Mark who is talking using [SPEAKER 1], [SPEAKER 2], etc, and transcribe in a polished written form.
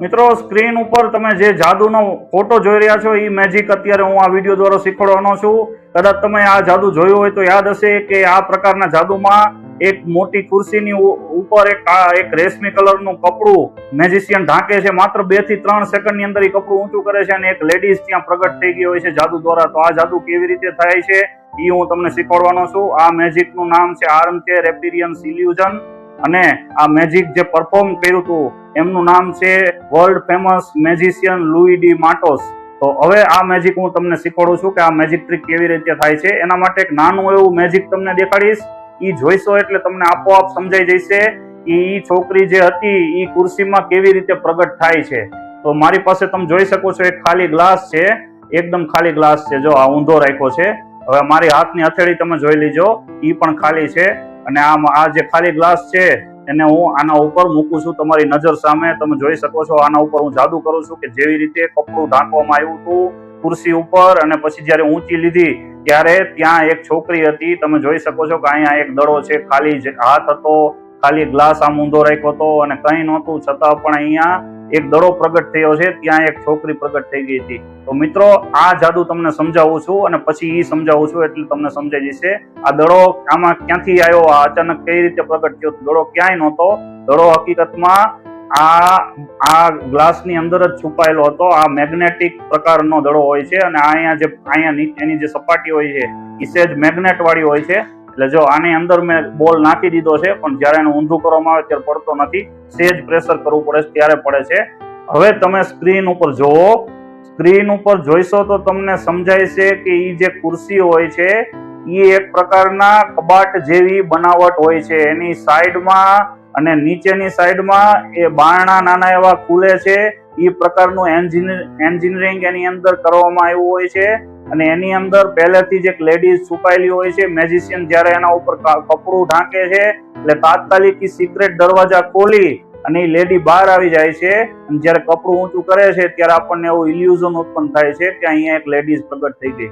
[SPEAKER 1] મિત્રો સ્ક્રીન ઉપર તમે જે જાદુનો ફોટો જોઈ રહ્યા છો એ મેજિક અત્યારે હું આ વિડીયો દ્વારા શીખવાડવાનો છું. કદાચ તમે આ જાદુ જોયું હોય તો યાદ હશે કે આ પ્રકારના જાદુમાં એક મોટી ખુરશીની ઉપર એક રેશમી કલરનું કપડું મેજિશિયન ઢાંકે છે. માત્ર 2 થી 3 સેકન્ડની અંદર એ કપડું ઊંચું કરે છે અને એક લેડીઝ ત્યાં પ્રગટ થઈ ગઈ હોય છે જાદુ દ્વારા. તો આ જાદુ કેવી રીતે થાય છે એ હું તમને શીખવાડવાનો છું. આ મેજિકનું નામ છે આર્મચેર એપિરિયન્સ ઇલ્યુઝન અને આ મેજિક જે પરફોર્મ કર્યું હતું એમનું નામ છે world famous magician Louis de Matos. તો હવે આ મેજિક હું તમને શીખવાડું છું કે આ મેજિક ટ્રીક કેવી રીતે થાય છે. એના માટે એક નાનું એવું મેજિક તમને દેખાડીશ. ઈ જોઈશો એટલે તમને આપોઆપ સમજાઈ જશે કે ઈ છોકરી જે હતી ઈ ખુરશીમાં કેવી રીતે પ્રગટ થાય છે. તો મારી પાસે તમે જોઈ શકો છો એક ખાલી ગ્લાસ છે, એકદમ ખાલી ગ્લાસ છે. જો આ ઊંધો રાખ્યો છે. હવે મારી હાથની હથેળી તમે જોઈ લીજો, ઈ પણ ખાલી છે અને આ જે ખાલી ગ્લાસ છે એને હું આના ઉપર મૂકું છું તમારી નજર સામે. તમે જોઈ શકો છો આના ઉપર હું જાદુ કરું છું કે જેવી રીતે કપડું ઢાંકવામાં આવ્યું હતું ખુરશી ઉપર અને પછી જયારે ઊંચી લીધી ત્યારે ત્યાં એક છોકરી હતી. તમે જોઈ શકો છો કે અહીંયા એક દડો છે, ખાલી હાથ હતો, ખાલી ગ્લાસ આમ ઊંધો રાખ્યો હતો અને કંઈ નહોતું છતાં પણ અહીંયા એક દડો પ્રગટ થયો છે. ત્યાં એક છોકરી પ્રગટ થઈ ગઈ હતી. તો મિત્રો આ જાદુ તમને સમજાવું છું અને પછી ઈ સમજાવું છું એટલે તમને સમજાઈ જશે આ દડો આમાં ક્યાંથી આવ્યો, આ અચાનક કઈ રીતે પ્રગટ થયો. દડો ક્યાંય નહોતો. દડો હકીકતમાં આ ગ્લાસની અંદર જ છુપાયેલો હતો. આ મેગ્નેટિક પ્રકારનો દડો હોય છે અને અહીંયા એની જે સપાટી હોય છે એ સેજ મેગ્નેટ વાળી હોય છે. એટલે જો આની અંદર મેં બોલ નાખી દીધો છે પણ જયારે એને ઊંધું કરવામાં આવે ત્યારે પડતો નથી. સેજ પ્રેશર કરવું પડે છે ત્યારે પડે છે. હવે તમે સ્ક્રીન ઉપર જોવો. સ્ક્રીન ઉપર જોઈશો તો તમને સમજાય છે કે ઈ જે ખુરશી હોય છે એ એક પ્રકારના કબાટ જેવી બનાવટ હોય છે. એની સાઈડમાં અને નીચેની સાઈડમાં એ બારણા નાના એવા ખુલે છે. એ પ્રકારનું એન્જિનિયરિંગ એની અંદર કરવામાં આવ્યું હોય છે અને એની અંદર પહેલેથી જ એક લેડીઝ છુપાયેલી હોય છે. મેજિશિયન જયારે એના ઉપર કપડું ઢાંકે છે એટલે તાત્કાલિક સિક્રેટ દરવાજા ખોલી અને એ લેડી બહાર આવી જાય છે અને જયારે કપડું ઊંચું કરે છે ત્યારે આપણને એવું ઇલ્યુઝન ઉત્પન્ન થાય છે કે અહીંયા એક લેડીઝ પ્રગટ થઈ ગઈ.